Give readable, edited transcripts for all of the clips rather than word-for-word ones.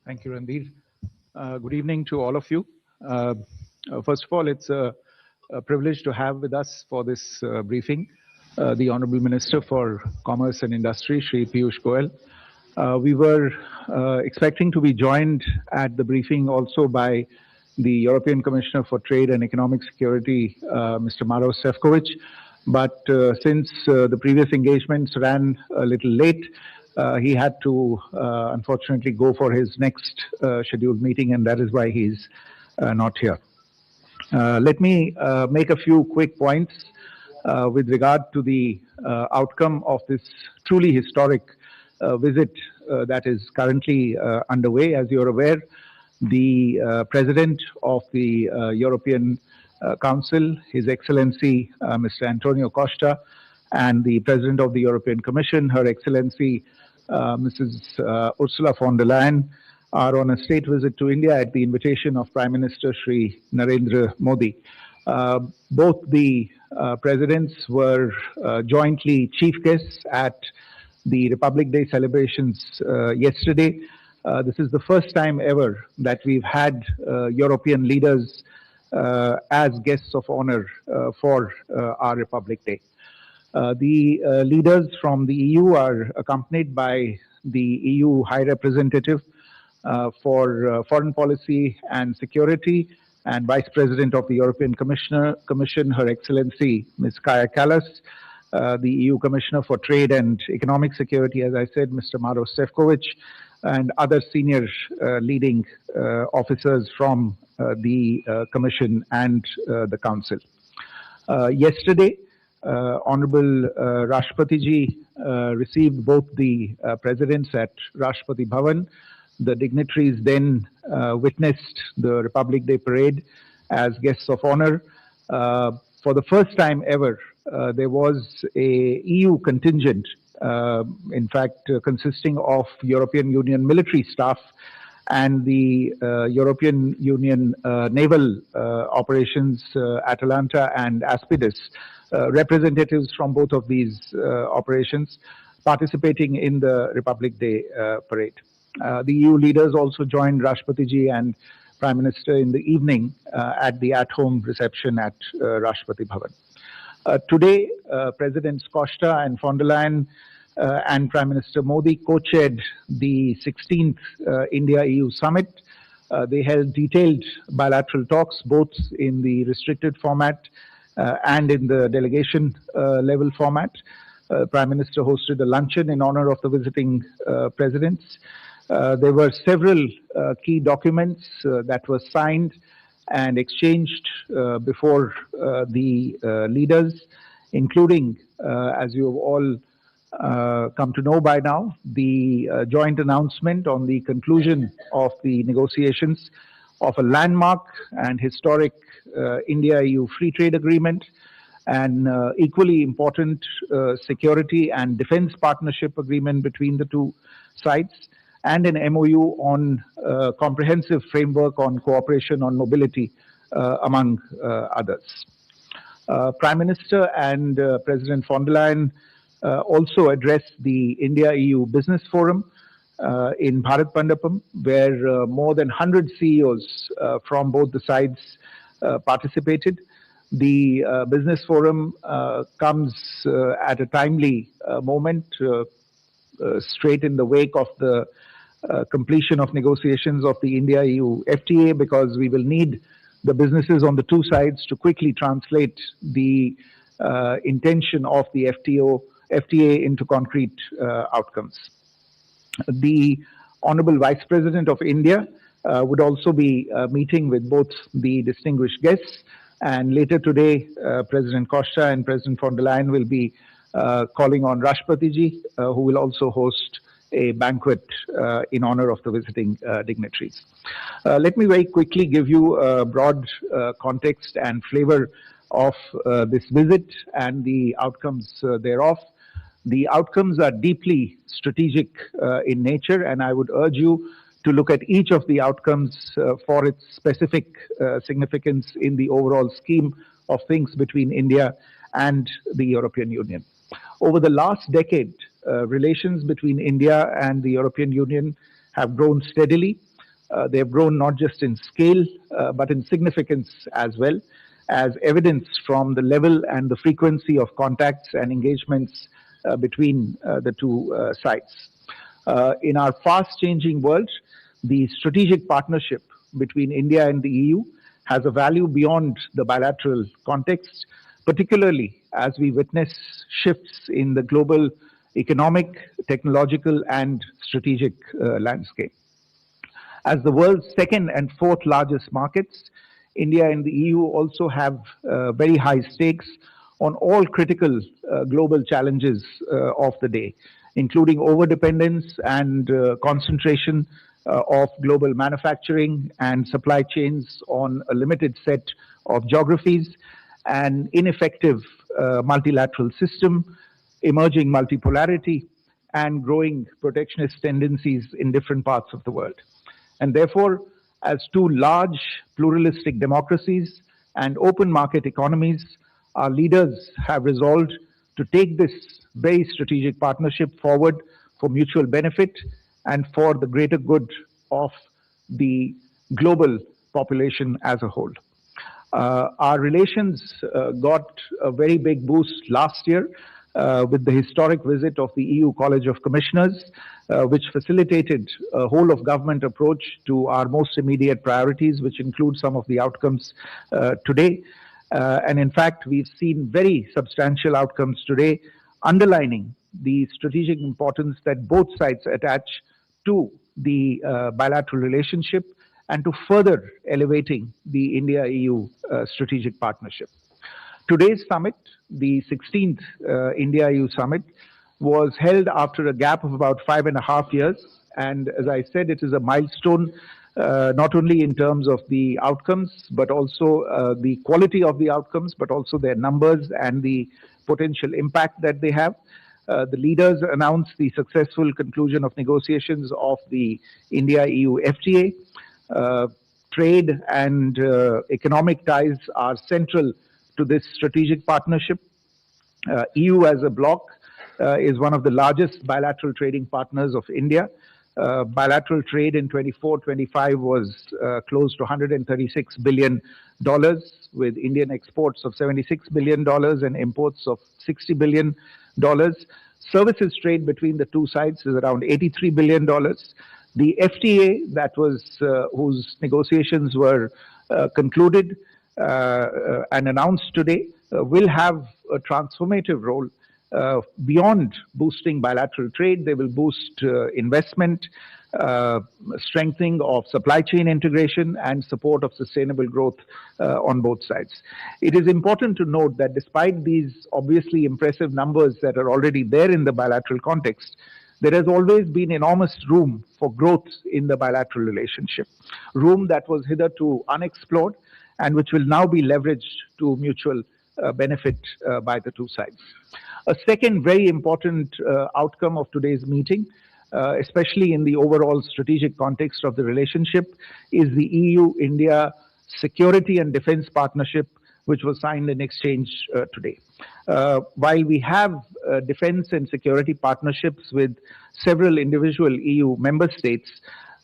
Thank you, Randir. Good evening to all of you. First of all, it's a privilege to have with us for this briefing the Honorable Minister for Commerce and Industry, Shri Piyush Goyal. We were expecting to be joined at the briefing also by the European Commissioner for Trade and Economic Security, Mr. Maros Sefcovic, but since the previous engagements ran a little late, he had to unfortunately go for his next scheduled meeting, and that is why he's not here. Let me make a few quick points with regard to the outcome of this truly historic visit that is currently underway. As you're aware, the President of the European Council, His Excellency Mr. Antonio Costa, and the President of the European Commission, Her Excellency Mrs. Ursula von der Leyen, are on a state visit to India at the invitation of Prime Minister Shri Narendra Modi. Both the presidents were jointly chief guests at the Republic Day celebrations yesterday. This is the first time ever that we've had European leaders as guests of honor for our Republic Day. The leaders from the EU are accompanied by the EU High Representative for Foreign Policy and Security and Vice President of the European Commission, Her Excellency Ms. Kaja Kallas, the EU Commissioner for Trade and Economic Security, as I said, Mr. Maros Sefcovic, and other senior leading officers from the Commission and the Council. Yesterday, Honorable Rashtrapati Ji received both the presidents at Rashtrapati Bhavan. The dignitaries then witnessed the Republic Day parade as guests of honor. For the first time ever, there was a EU contingent, in fact, consisting of European Union military staff and the European Union naval operations, Atalanta and Aspidus, representatives from both of these operations participating in the Republic Day parade. The EU leaders also joined Rashtrapati Ji and Prime Minister in the evening at the at-home reception at Rashtrapati Bhavan. Today, Presidents Costa and von der Leyen and Prime Minister Modi co-chaired the 16th India-EU summit. They held detailed bilateral talks, both in the restricted format and in the delegation level format. Prime Minister hosted a luncheon in honor of the visiting presidents. There were several key documents that were signed and exchanged before the leaders, including, as you have all come to know by now, the joint announcement on the conclusion of the negotiations of a landmark and historic India-EU free trade agreement, and equally important security and defense partnership agreement between the two sides, and an MOU on a comprehensive framework on cooperation on mobility, among others. Prime Minister and President von der Leyen also addressed the India-EU Business Forum in Bharat Mandapam, where more than 100 CEOs from both the sides participated. The Business Forum comes at a timely moment, straight in the wake of the completion of negotiations of the India-EU FTA, because we will need the businesses on the two sides to quickly translate the intention of the FTA into concrete outcomes. The Honorable Vice President of India would also be meeting with both the distinguished guests, and later today, President Costa and President von der Leyen will be calling on Rashtrapati Ji, who will also host a banquet in honor of the visiting dignitaries. Let me very quickly give you a broad context and flavor of this visit and the outcomes thereof. The outcomes are deeply strategic in nature, and I would urge you to look at each of the outcomes for its specific significance in the overall scheme of things between India and the European Union. Over the last decade, relations between India and the European Union have grown steadily. They have grown not just in scale, but in significance as well, as evidenced from the level and the frequency of contacts and engagements between the two sides. In our fast-changing world, the strategic partnership between India and the EU has a value beyond the bilateral context, particularly as we witness shifts in the global economic, technological, and strategic landscape. As the world's second and fourth largest markets, India and the EU also have very high stakes on all critical global challenges of the day, including overdependence and concentration of global manufacturing and supply chains on a limited set of geographies, an ineffective multilateral system, emerging multipolarity, and growing protectionist tendencies in different parts of the world. And therefore, as two large pluralistic democracies and open market economies, our leaders have resolved to take this very strategic partnership forward for mutual benefit and for the greater good of the global population as a whole. Our relations got a very big boost last year with the historic visit of the EU College of Commissioners, which facilitated a whole-of-government approach to our most immediate priorities, which include some of the outcomes today. And in fact, we've seen very substantial outcomes today, underlining the strategic importance that both sides attach to the bilateral relationship and to further elevating the India-EU strategic partnership. Today's summit, the 16th India-EU summit, was held after a gap of about 5.5 years. And as I said, it is a milestone, not only in terms of the outcomes, but also the quality of the outcomes, but also their numbers and the potential impact that they have. The leaders announced the successful conclusion of negotiations of the India-EU FTA. Trade and economic ties are central to this strategic partnership. EU as a bloc is one of the largest bilateral trading partners of India. Bilateral trade in 24-25 was close to $136 billion, with Indian exports of $76 billion and imports of $60 billion. Services trade between the two sides is around $83 billion. The FTA that was whose negotiations were concluded and announced today will have a transformative role beyond boosting bilateral trade. They will boost investment, strengthening of supply chain integration, and support of sustainable growth on both sides. It is important to note that despite these obviously impressive numbers that are already there in the bilateral context, there has always been enormous room for growth in the bilateral relationship, room that was hitherto unexplored and which will now be leveraged to mutual benefit by the two sides. A second very important outcome of today's meeting, especially in the overall strategic context of the relationship, is the EU-India Security and Defense Partnership, which was signed in exchange today. While we have defense and security partnerships with several individual EU member states,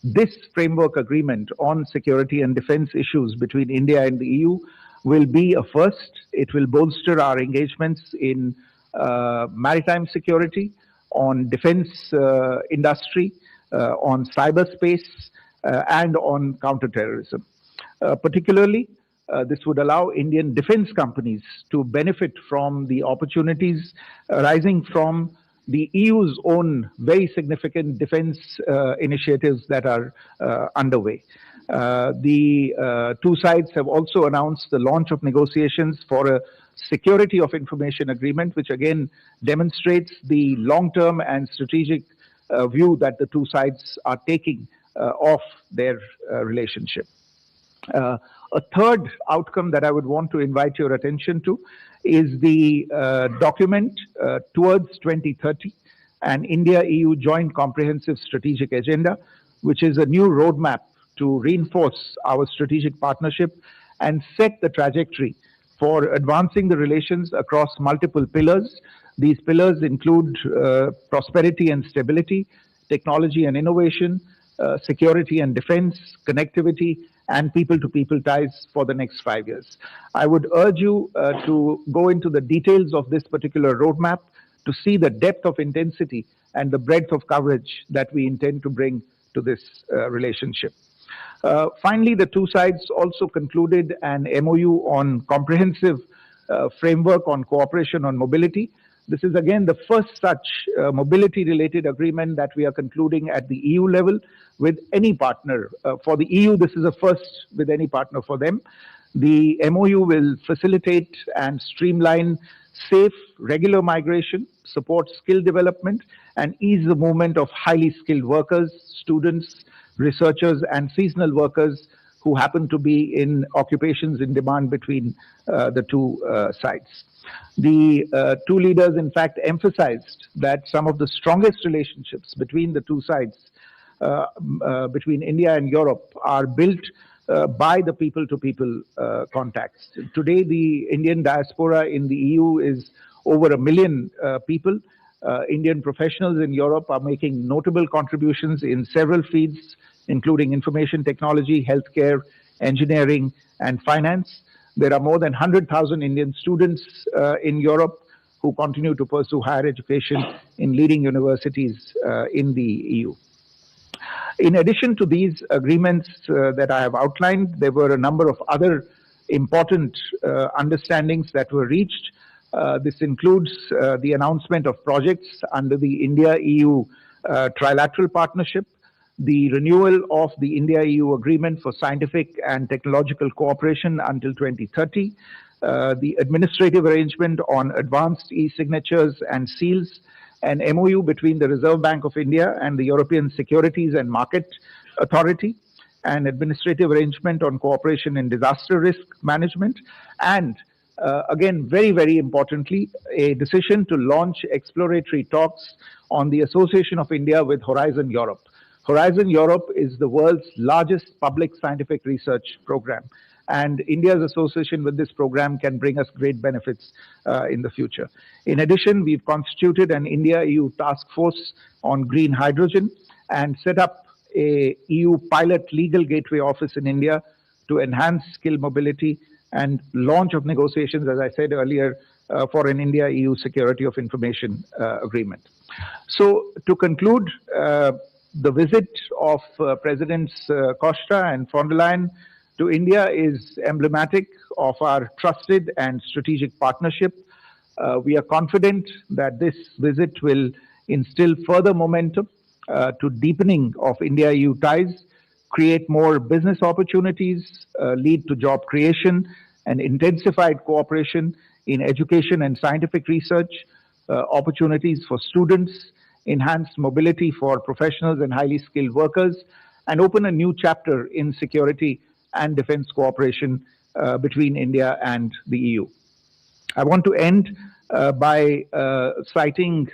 this framework agreement on security and defense issues between India and the EU will be a first. It will bolster our engagements in maritime security, on defense industry, on cyberspace, and on counterterrorism. Particularly, this would allow Indian defense companies to benefit from the opportunities arising from the EU's own very significant defense initiatives that are underway. The two sides have also announced the launch of negotiations for a security of information agreement, which again demonstrates the long-term and strategic view that the two sides are taking of their relationship. A third outcome that I would want to invite your attention to is the document towards 2030, an India-EU Joint Comprehensive Strategic Agenda, which is a new roadmap to reinforce our strategic partnership and set the trajectory for advancing the relations across multiple pillars. These pillars include prosperity and stability, technology and innovation, security and defense, connectivity, and people-to-people ties for the next 5 years. I would urge you to go into the details of this particular roadmap to see the depth of intensity and the breadth of coverage that we intend to bring to this relationship. Finally, the two sides also concluded an MOU on comprehensive framework on cooperation on mobility. This is again the first such mobility-related agreement that we are concluding at the EU level with any partner. For the EU, this is a first with any partner for them. The MOU will facilitate and streamline safe, regular migration, support skill development, and ease the movement of highly skilled workers, students, researchers, and seasonal workers who happen to be in occupations in demand between the two sides. The two leaders, in fact, emphasized that some of the strongest relationships between the two sides, between India and Europe, are built by the people-to-people contacts. Today, the Indian diaspora in the EU is over 1 million people. Indian professionals in Europe are making notable contributions in several fields, including information technology, healthcare, engineering, and finance. There are more than 100,000 Indian students in Europe who continue to pursue higher education in leading universities in the EU. In addition to these agreements that I have outlined, there were a number of other important understandings that were reached. This includes the announcement of projects under the India-EU trilateral partnership, the renewal of the India-EU agreement for scientific and technological cooperation until 2030, the administrative arrangement on advanced e-signatures and seals, an MOU between the Reserve Bank of India and the European Securities and Market Authority, an administrative arrangement on cooperation in disaster risk management, and again, very, very importantly, a decision to launch exploratory talks on the association of India with Horizon Europe. Horizon Europe is the world's largest public scientific research program, and India's association with this program can bring us great benefits in the future. In addition, we've constituted an India-EU task force on green hydrogen and set up a EU pilot legal gateway office in India to enhance skill mobility and launch of negotiations, as I said earlier, for an India-EU security of information agreement. So to conclude, the visit of Presidents Costa and von der Leyen to India is emblematic of our trusted and strategic partnership. We are confident that this visit will instill further momentum to deepening of India-EU ties, create more business opportunities, lead to job creation and intensified cooperation in education and scientific research, opportunities for students, enhanced mobility for professionals and highly skilled workers, and open a new chapter in security and defense cooperation between India and the EU. I want to end by citing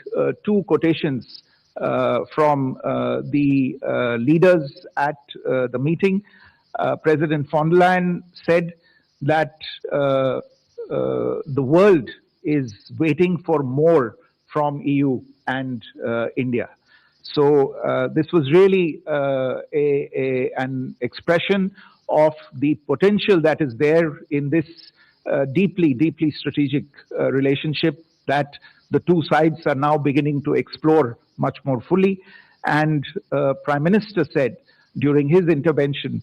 two quotations from the leaders at the meeting. President von der Leyen said that the world is waiting for more from EU and India. So this was really an expression of the potential that is there in this deeply, deeply strategic relationship that the two sides are now beginning to explore much more fully. And Prime Minister said during his intervention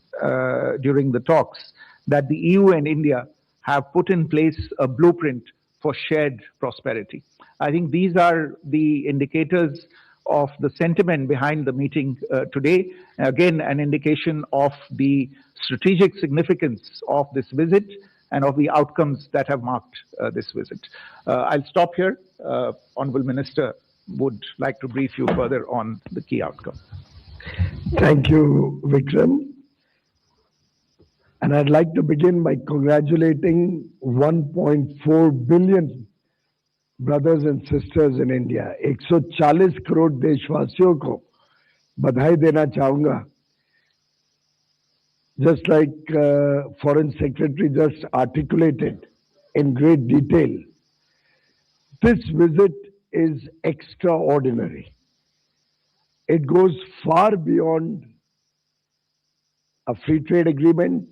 during the talks that the EU and India have put in place a blueprint for shared prosperity. I think these are the indicators of the sentiment behind the meeting today. Again, an indication of the strategic significance of this visit and of the outcomes that have marked this visit. I'll stop here. Honorable Minister would like to brief you further on the key outcome. Thank you, Vikram. And I'd like to begin by congratulating 1.4 billion brothers and sisters in India. 140 crore देशवासियों को बधाई देना चाहूँगा. Just like Foreign Secretary just articulated in great detail, this visit is extraordinary. It goes far beyond a free trade agreement.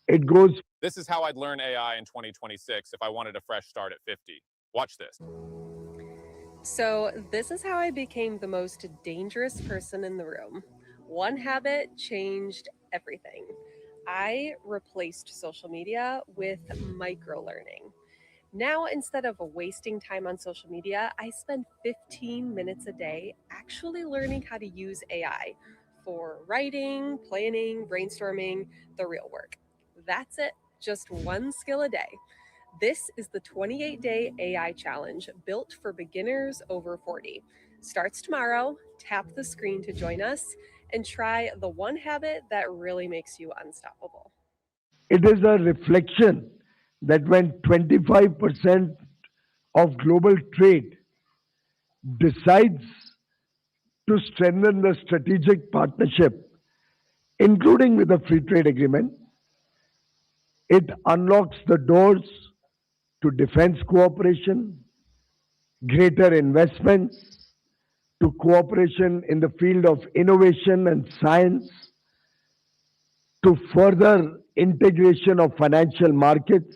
It goes. This is how I'd learn AI in 2026 if I wanted a fresh start at 50. Watch this. So, this is how I became the most dangerous person in the room. One habit changed everything. I replaced social media with micro learning. Now, instead of wasting time on social media, I spend 15 minutes a day actually learning how to use AI for writing, planning, brainstorming, the real work. That's it, just one skill a day. This is the 28-day AI challenge built for beginners over 40. Starts tomorrow. Tap the screen to join us and try the one habit that really makes you unstoppable. It is a reflection that when 25% of global trade decides to strengthen the strategic partnership, including with the free trade agreement, it unlocks the doors to defense cooperation, greater investments, to cooperation in the field of innovation and science, to further integration of financial markets.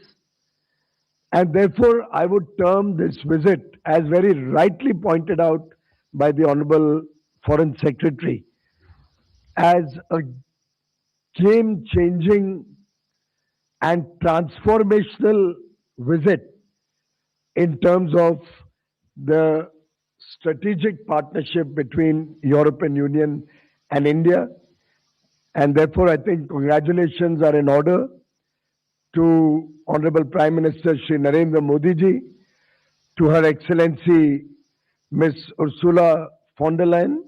And therefore, I would term this visit, as very rightly pointed out by the Honorable Foreign Secretary, as a game changing and transformational visit in terms of the strategic partnership between European Union and India. And therefore, I think congratulations are in order to Honorable Prime Minister Shri Narendra Modi ji, to Her Excellency Ms. Ursula von der Leyen,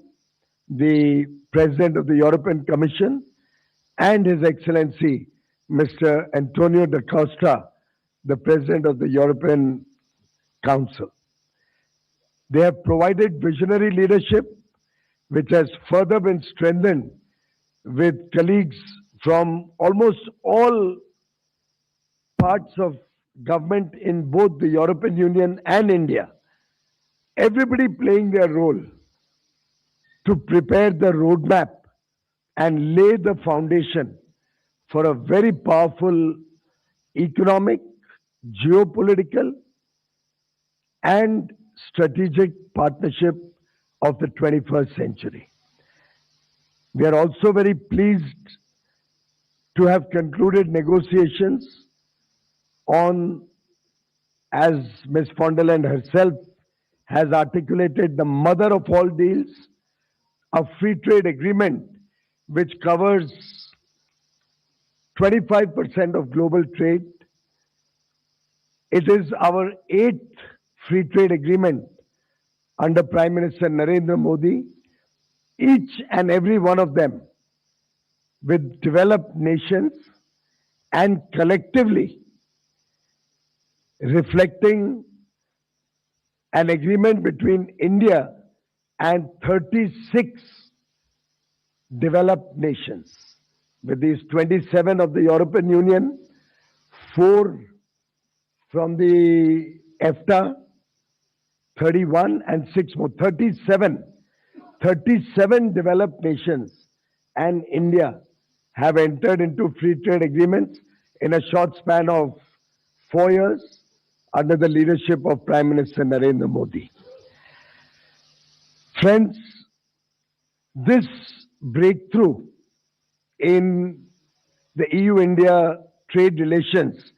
the President of the European Commission, and His Excellency Mr. Antonio da Costa, the President of the European Council. They have provided visionary leadership, which has further been strengthened with colleagues from almost all parts of government in both the European Union and India. Everybody playing their role to prepare the roadmap and lay the foundation for a very powerful economic, geopolitical, and strategic partnership of the 21st century. We are also very pleased to have concluded negotiations on, as Ms. von der Leyen herself has articulated, the mother of all deals, a free trade agreement which covers 25% of global trade. It is our 8th free trade agreement under Prime Minister Narendra Modi, each and every one of them with developed nations and collectively reflecting an agreement between India and 36 developed nations. With these 27 of the European Union, 4 from the EFTA, 31 and 6 more, 37 developed nations and India have entered into free trade agreements in a short span of 4 years under the leadership of Prime Minister Narendra Modi. Friends, this breakthrough in the EU-India trade relations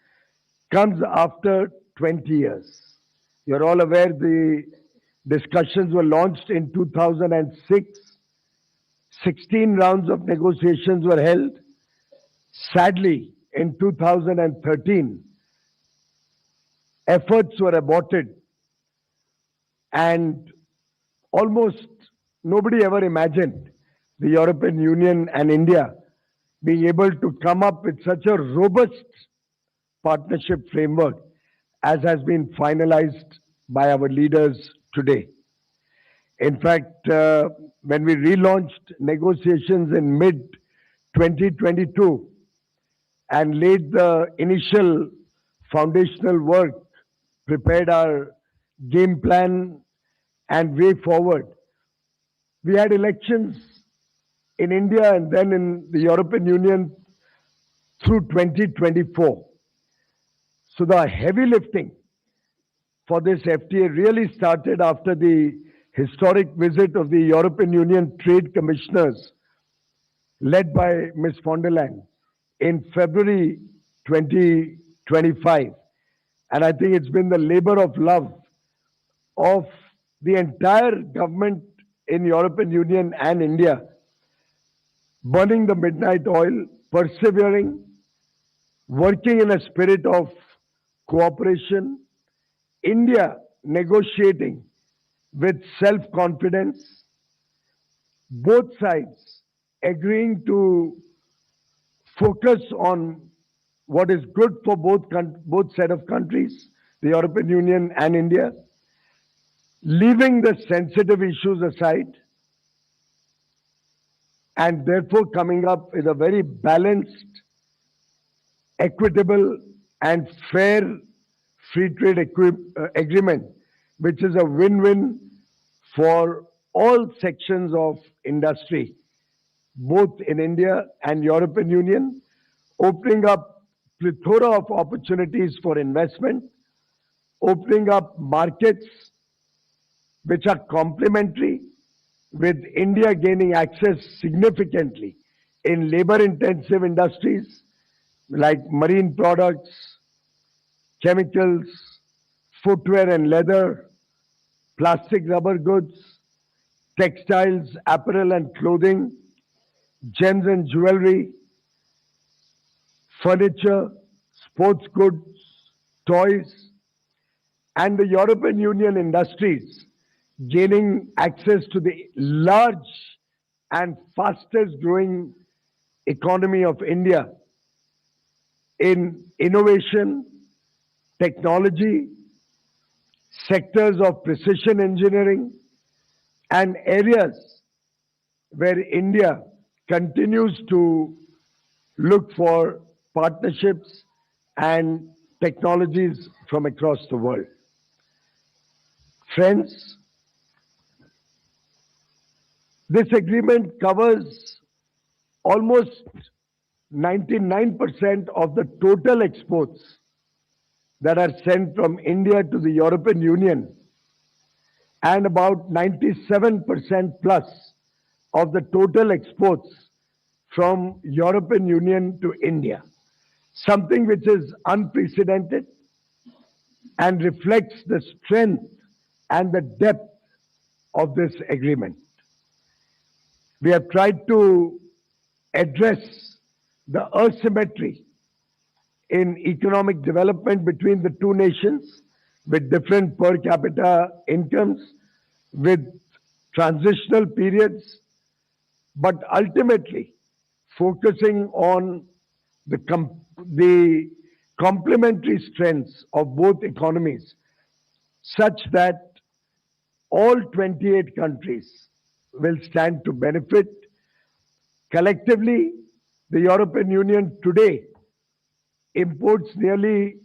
comes after 20 years. You're all aware the discussions were launched in 2006. 16 rounds of negotiations were held. Sadly, in 2013, efforts were aborted and almost nobody ever imagined the European Union and India being able to come up with such a robust partnership framework as has been finalized by our leaders today. In fact, when we relaunched negotiations in mid-2022 and laid the initial foundational work, prepared our game plan and way forward, we had elections in India and then in the European Union through 2024. So the heavy lifting for this FTA really started after the historic visit of the European Union trade commissioners led by Ms. von der Leyen in February 2025. And I think it's been the labor of love of the entire government in European Union and India, burning the midnight oil, persevering, working in a spirit of cooperation, India negotiating with self-confidence, both sides agreeing to focus on what is good for both set of countries, the European Union and India, leaving the sensitive issues aside, and therefore coming up with a very balanced, equitable, and fair free trade agreement, which is a win-win for all sections of industry, both in India and European Union, opening up plethora of opportunities for investment, opening up markets which are complementary, with India gaining access significantly in labor-intensive industries like marine products, chemicals, footwear and leather, plastic rubber goods, textiles, apparel and clothing, gems and jewelry, furniture, sports goods, toys, and the European Union industries gaining access to the large and fastest growing economy of India in innovation, technology, sectors of precision engineering, and areas where India continues to look for partnerships and technologies from across the world. Friends, this agreement covers almost 99% of the total exports that are sent from India to the European Union, and about 97% plus of the total exports from European Union to India, something which is unprecedented and reflects the strength and the depth of this agreement. We have tried to address the asymmetry in economic development between the two nations with different per capita incomes, with transitional periods, but ultimately focusing on the complementary strengths of both economies, such that all 28 countries will stand to benefit. Collectively, the European Union today imports nearly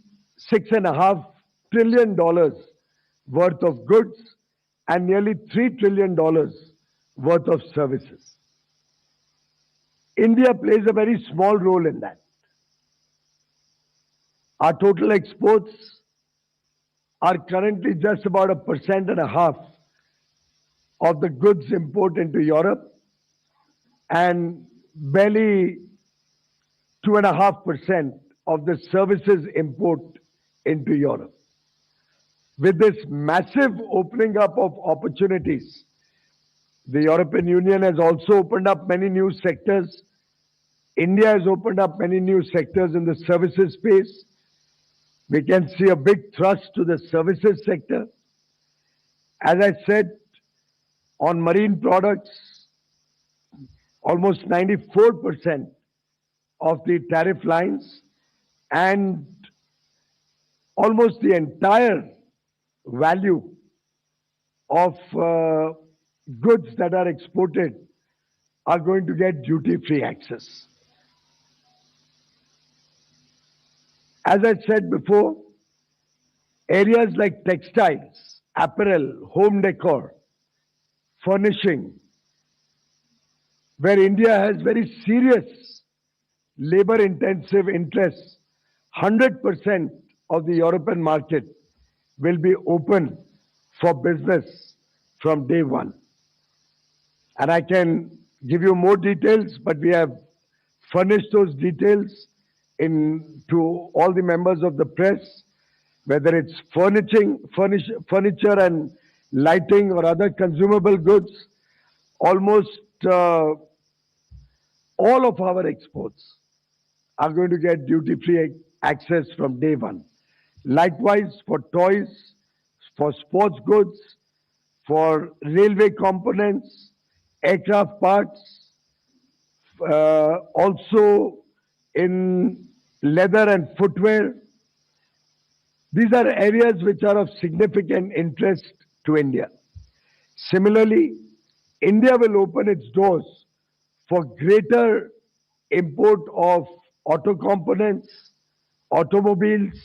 $6.5 trillion worth of goods and nearly $3 trillion worth of services. India plays a very small role in that. Our total exports are currently just about 1.5% of the goods import into Europe, and barely 2.5% of the services import into Europe. With this massive opening up of opportunities, the European Union has also opened up many new sectors. India has opened up many new sectors in the services space. We can see a big thrust to the services sector. As I said, on marine products, almost 94% of the tariff lines and almost the entire value of goods that are exported are going to get duty-free access. As I said before, areas like textiles, apparel, home decor, furnishing, where India has very serious labor intensive interests. 100% of the European market will be open for business from day one. And I can give you more details, but we have furnished those details to all the members of the press, whether it's furniture and lighting or other consumable goods. Almost all of our exports are going to get duty-free access from day one. Likewise, for toys, for sports goods, for railway components, aircraft parts, also in leather and footwear. These are areas which are of significant interest to India. Similarly, India will open its doors for greater import of auto components, automobiles,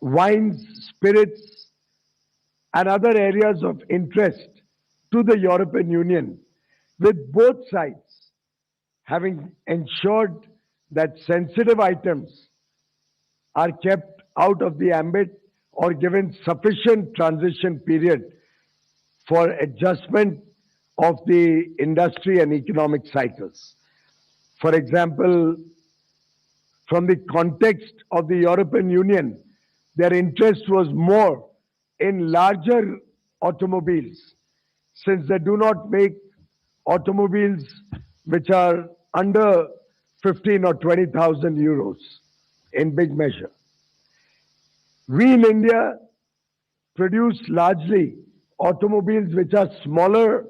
wines, spirits, and other areas of interest to the European Union, with both sides having ensured that sensitive items are kept out of the ambit or given sufficient transition period for adjustment of the industry and economic cycles. For example, from the context of the European Union, their interest was more in larger automobiles, since they do not make automobiles which are under 15 or 20,000 euros in big measure. We in India produce largely automobiles which are smaller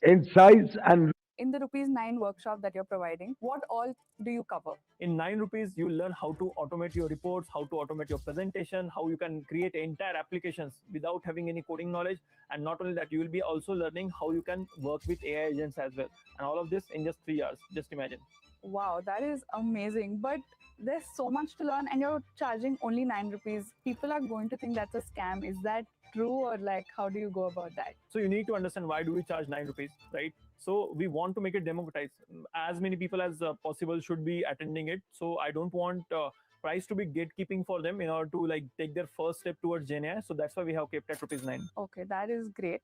in size and in the rupees 9 workshop that you're providing, what all do you cover? In 9 rupees, you will learn how to automate your reports, how to automate your presentation, how you can create entire applications without having any coding knowledge. And not only that, you will be also learning how you can work with AI agents as well. And all of this in just 3 hours. Just imagine. Wow, that is amazing. But there's so much to learn and you're charging only 9 rupees. People are going to think that's a scam. Is that true, or like how do you go about that? So you need to understand why do we charge 9 rupees, right? So we want to make it democratized. As many people as possible should be attending it. So I don't want price to be gatekeeping for them in order to like take their first step towards GenAI. So that's why we have kept at rupees 9. Okay, that is great.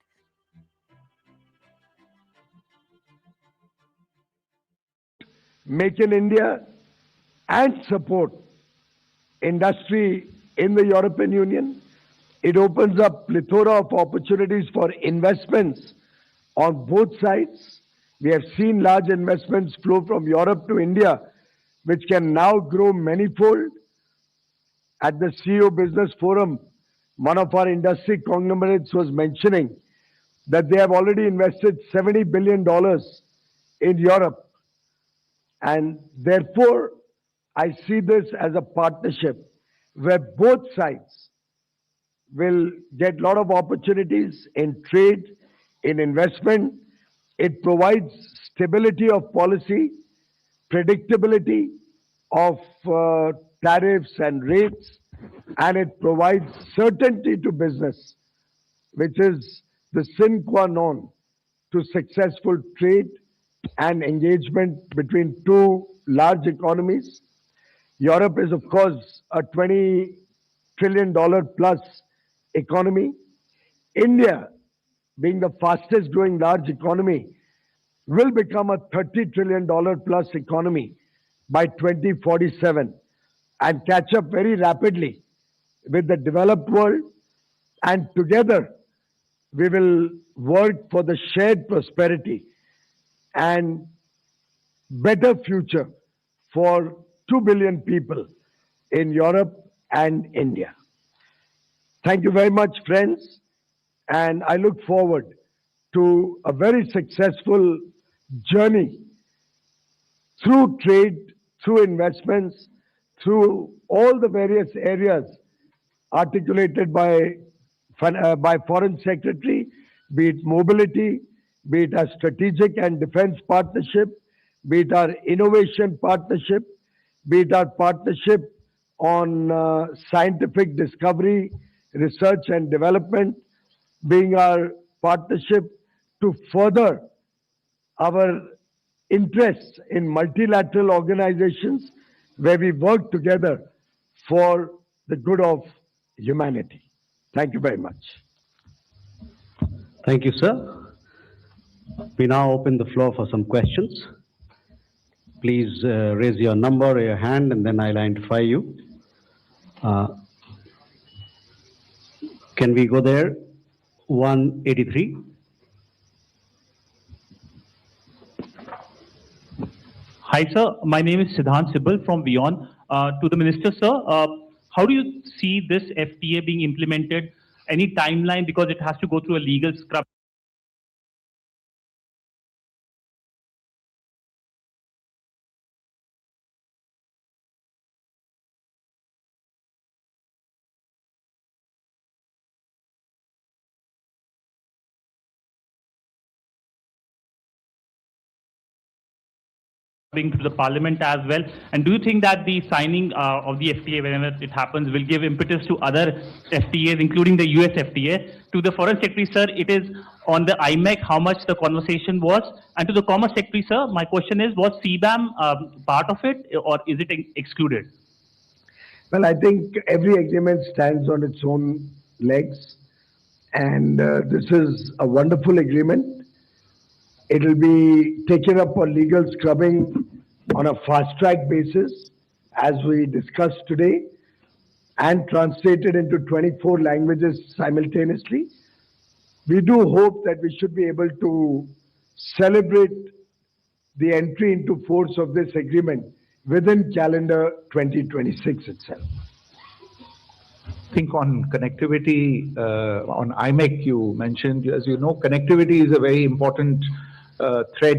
Make in India and support industry in the European Union. It opens up plethora of opportunities for investments on both sides. We have seen large investments flow from Europe to India, which can now grow manifold. At the CEO Business Forum, one of our industry conglomerates was mentioning that they have already invested $70 billion in Europe. And therefore, I see this as a partnership where both sides will get a lot of opportunities in trade, in investment. It provides stability of policy, predictability of tariffs and rates, and it provides certainty to business, which is the sine qua non to successful trade and engagement between two large economies. Europe is, of course, a $20 trillion plus economy. India, being the fastest growing large economy, will become a $30 trillion plus economy by 2047 and catch up very rapidly with the developed world. And together, we will work for the shared prosperity and better future for 2 billion people in Europe and India. Thank you very much, friends. And I look forward to a very successful journey through trade, through investments, through all the various areas articulated by Foreign Secretary, be it mobility, be it our strategic and defense partnership, be it our innovation partnership, be it our partnership on scientific discovery, research and development, being our partnership to further our interests in multilateral organizations where we work together for the good of humanity. Thank you very much. Thank you, sir. We now open the floor for some questions. Please raise your number or your hand and then I'll identify you. Can we go there? 183. Hi, sir. My name is Siddhant Sibal from Beyond. To the Minister, sir, how do you see this FTA being implemented? Any timeline, because it has to go through a legal scrub? To the parliament as well, and do you think that the signing of the FTA, whenever it happens, will give impetus to other FTAs, including the US FTA? To the Foreign Secretary, sir, it is on the IMEC how much the conversation was, and to the Commerce Secretary, sir, my question is, was CBAM part of it, or is it excluded? Well, I think every agreement stands on its own legs, and this is a wonderful agreement. It will be taken up for legal scrubbing on a fast-track basis, as we discussed today, and translated into 24 languages simultaneously. We do hope that we should be able to celebrate the entry into force of this agreement within calendar 2026 itself. I think on connectivity, on IMEC you mentioned, as you know, connectivity is a very important thread